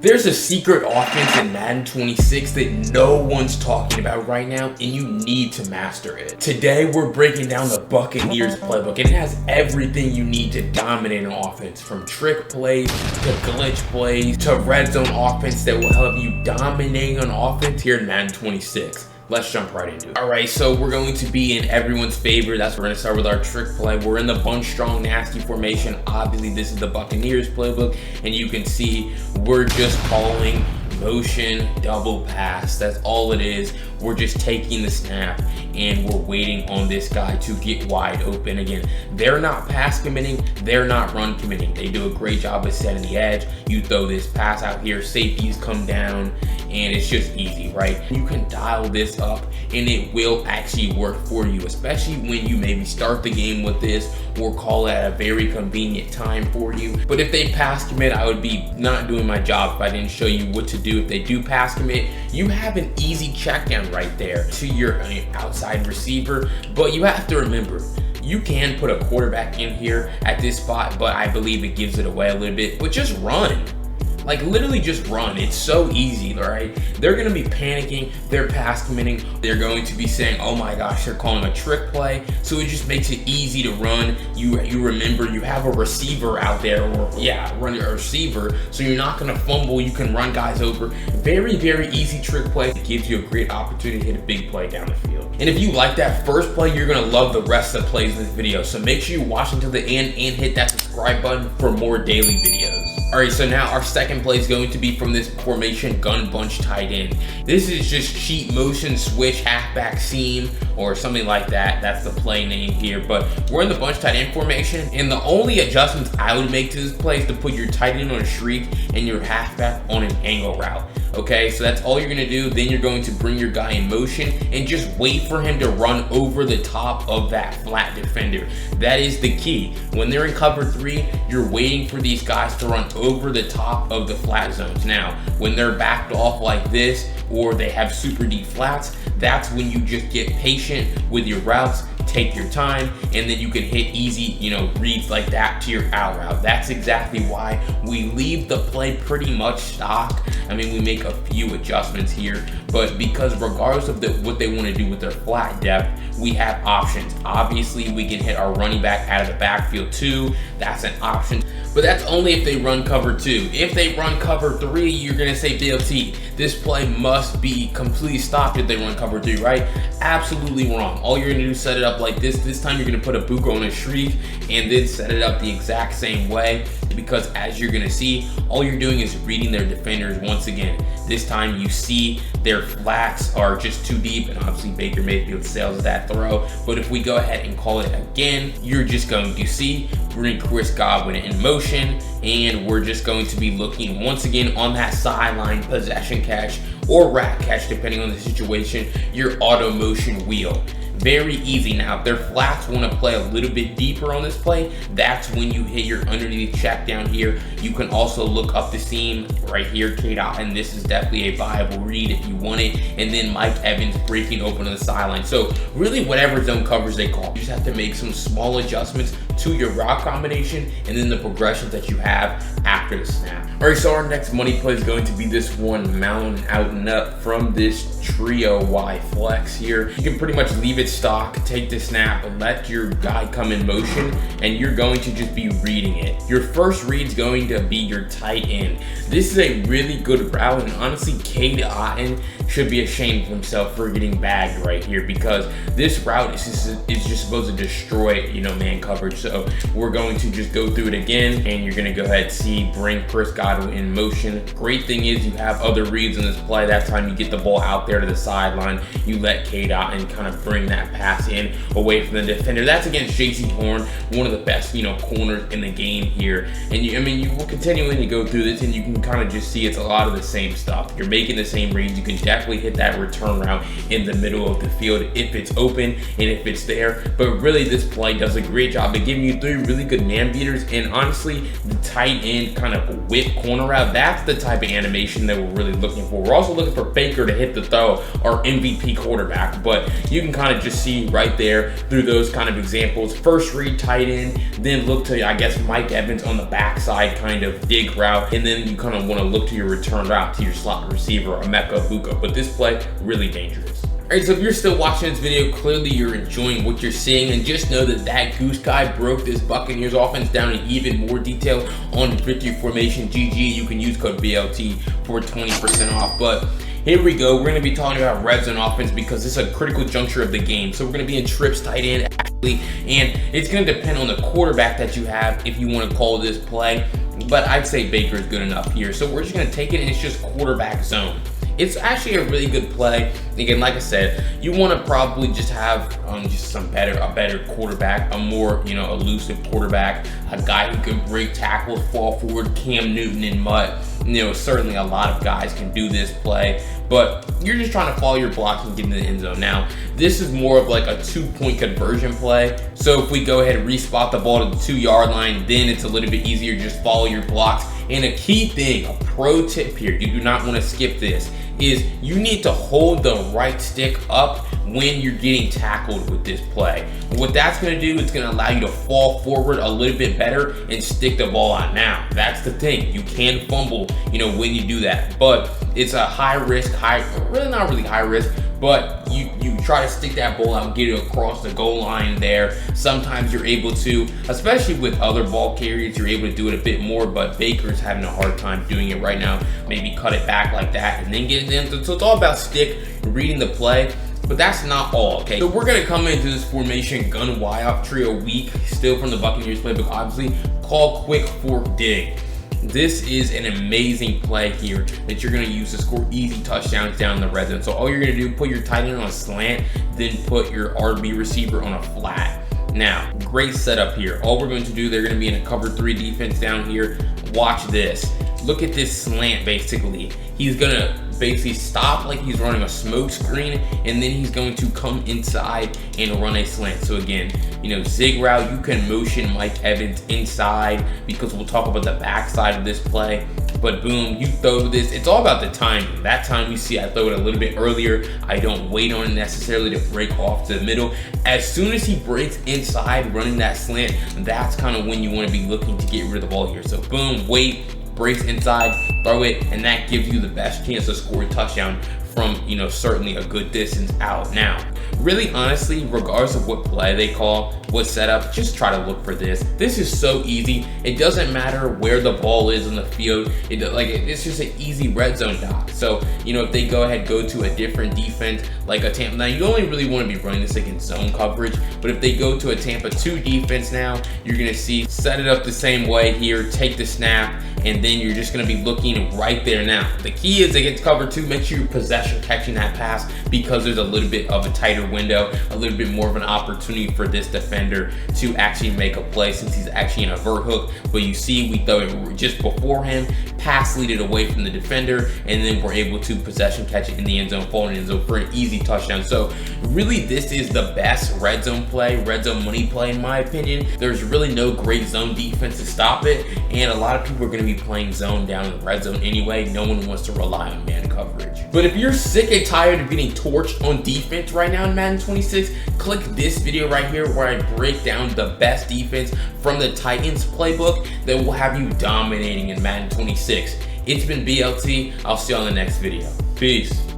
There's a secret offense in Madden 26 that no one's talking about right now, and you need to master it. Today, we're breaking down the Buccaneers playbook, and it has everything you need to dominate an offense, from trick plays to glitch plays to red zone offense that will help you dominate an offense here in Madden 26. Let's jump right into it. All right, so we're going to be in everyone's favorite. We're going to start with our trick play. We're in the bunch strong nasty formation. Obviously, this is the Buccaneers playbook, and you can see we're just calling motion double pass. That's all it is. We're just taking the snap and we're waiting on this guy to get wide open. Again, they're not pass committing, they're not run committing. They do a great job of setting the edge. You throw this pass out here, safeties come down, and it's just easy, right? You can dial this up and it will actually work for you, especially when you maybe start the game with this or call it at a very convenient time for you. But if they pass commit, I would be not doing my job if I didn't show you what to do. If they do pass commit, you have an easy check down right there to your outside receiver. But you have to remember, you can put a quarterback in here at this spot, but I believe it gives it away a little bit. But just run. Like, literally just run. It's so easy, right? They're going to be panicking. They're pass committing. They're going to be saying, oh my gosh, they're calling a trick play. So it just makes it easy to run. You remember you have a receiver out there, or run a receiver. So you're not going to fumble. You can run guys over. Very, very easy trick play. It gives you a great opportunity to hit a big play down the field. And if you like that first play, you're going to love the rest of the plays in this video. So make sure you watch until the end and hit that subscribe button for more daily videos. All right, so now our second play is going to be from this formation gun bunch tight end. This is just cheat motion switch halfback seam or something like that. That's the play name here, but we're in the bunch tight end formation, and the only adjustments I would make to this play is to put your tight end on a shriek and your halfback on an angle route. Okay, so that's all you're gonna do. Then you're going to bring your guy in motion and just wait for him to run over the top of that flat defender. That is the key. When they're in cover 3, you're waiting for these guys to run over the top of the flat zones. Now, when they're backed off like this, or they have super deep flats, that's when you just get patient with your routes, take your time, and then you can hit easy, reads like that to your out route. That's exactly why we leave the play pretty much stock. I mean, we make a few adjustments here, but because regardless of what they want to do with their flat depth, we have options. Obviously, we can hit our running back out of the backfield too. That's an option, but that's only if they run cover 2. If they run cover 3, you're gonna say, BLT, this play must be completely stopped if they run cover 3, right? Absolutely wrong. All you're gonna do is set it up like this. This time you're gonna put a Buka on a shriek and then set it up the exact same way, because as you're gonna see, all you're doing is reading their defenders once again. This time you see their flats are just too deep, and obviously Baker Mayfield sails that throw. But if we go ahead and call it again, you're just going to see bring Chris Godwin in motion, and we're just going to be looking once again on that sideline possession catch or rat catch, depending on the situation, your auto motion wheel. Very easy. Now, if their flats want to play a little bit deeper on this play, that's when you hit your underneath check down here. You can also look up the seam right here, K-Dot, and this is definitely a viable read if you want it. And then Mike Evans breaking open on the sideline. So really, whatever zone covers they call, you just have to make some small adjustments to your route combination and then the progressions that you have after the snap. All right, so our next money play is going to be this one mountain out and up from this trio Y flex here. You can pretty much leave it stock, take the snap, and let your guy come in motion, and you're going to just be reading it. Your first read is going to be your tight end. This is a really good route, and honestly, Cade Otton should be ashamed of himself for getting bagged right here, because this route is just supposed to destroy, man coverage. So we're going to just go through it again, and you're going to go ahead and see, bring Chris Godwin in motion. Great thing is you have other reads in this play. That time you get the ball out there to the sideline, you let Cade Otton kind of bring that pass in away from the defender. That's against JC Horn, one of the best, corners in the game here. And you will continually go through this, and you can kind of just see it's a lot of the same stuff. You're making the same reads. You can definitely definitely hit that return route in the middle of the field if it's open and if it's there. But really, this play does a great job of giving you 3 really good man beaters, and honestly, the tight end kind of whip corner route, that's the type of animation that we're really looking for. We're also looking for Baker to hit the throw, our MVP quarterback, but you can kind of just see right there through those kind of examples. First read tight end, then look to, I guess, Mike Evans on the backside kind of dig route, and then you kind of want to look to your return route to your slot receiver, Emeka Buka. But this play, really dangerous. Alright, so if you're still watching this video, clearly you're enjoying what you're seeing, and just know that that goose guy broke this Buccaneers offense down in even more detail on Victory Formation GG. You can use code BLT for 20% off. But here we go. We're going to be talking about red zone offense because this is a critical juncture of the game. So we're going to be in trips tight end, actually, and it's going to depend on the quarterback that you have if you want to call this play. But I'd say Baker is good enough here. So we're just going to take it, and it's just quarterback zone. It's actually a really good play. Again, like I said, you want to probably just have just a better quarterback, a more elusive quarterback, a guy who can break tackles, fall forward, Cam Newton and Mutt. Certainly a lot of guys can do this play, but you're just trying to follow your blocks and get into the end zone. Now, this is more of like a 2-point conversion play. So if we go ahead and respot the ball to the 2-yard line, then it's a little bit easier. Just follow your blocks. And a key thing, a pro tip here, you do not want to skip this, is you need to hold the right stick up when you're getting tackled with this play. What that's going to do, it's going to allow you to fall forward a little bit better and stick the ball out. Now, that's the thing. You can fumble, when you do that, but it's a high risk, really not really high risk, but you try to stick that ball out and get it across the goal line there. Sometimes you're able to, especially with other ball carriers, you're able to do it a bit more, but Baker's having a hard time doing it right now. Maybe cut it back like that and then get it in. So it's all about stick, reading the play. But that's not all, okay? So we're gonna come into this formation gun wide trio weak, still from the Buccaneers playbook, obviously, called quick fork dig. This is an amazing play here that you're going to use to score easy touchdowns down the red zone. So all you're going to do, put your tight end on a slant, then put your RB receiver on a flat. Now, great setup here. All we're going to do, they're going to be in a cover 3 defense down here. Watch this. Look at this slant, basically. He's going to basically stop like he's running a smoke screen, and then he's going to come inside and run a slant. So again, zig route, you can motion Mike Evans inside because we'll talk about the backside of this play. But boom, you throw this. It's all about the timing. That time you see I throw it a little bit earlier. I don't wait on it necessarily to break off to the middle. As soon as he breaks inside running that slant, that's kind of when you want to be looking to get rid of the ball here. So boom, wait, breaks inside, throw it, and that gives you the best chance to score a touchdown from, certainly a good distance out. Now, really honestly, regardless of what play they call, what setup, just try to look for this. This is so easy. It doesn't matter where the ball is on the field. It's just an easy red zone dot. So, if they go to a different defense, like a Tampa, now you only really want to be running this against zone coverage, but if they go to a Tampa 2 defense now, you're going to see, set it up the same way here, take the snap, and then you're just going to be looking right there. Now, the key is against cover 2, make sure you're possession catching that pass because there's a little bit of a tighter window, a little bit more of an opportunity for this defender to actually make a play since he's actually in a vert hook. But you see, we throw it just before him, pass lead it away from the defender, and then we're able to possession catch it in the end zone, fall in the end zone for an easy touchdown. So really, this is the best red zone play, red zone money play in my opinion. There's really no great zone defense to stop it, and a lot of people are going to be playing zone down in the red zone anyway. No one wants to rely on man coverage. But if you're sick and tired of getting torched on defense right now in Madden 26, click this video right here where I break down the best defense from the Titans playbook that will have you dominating in Madden 26. It's been BLT. I'll see you on the next video. Peace.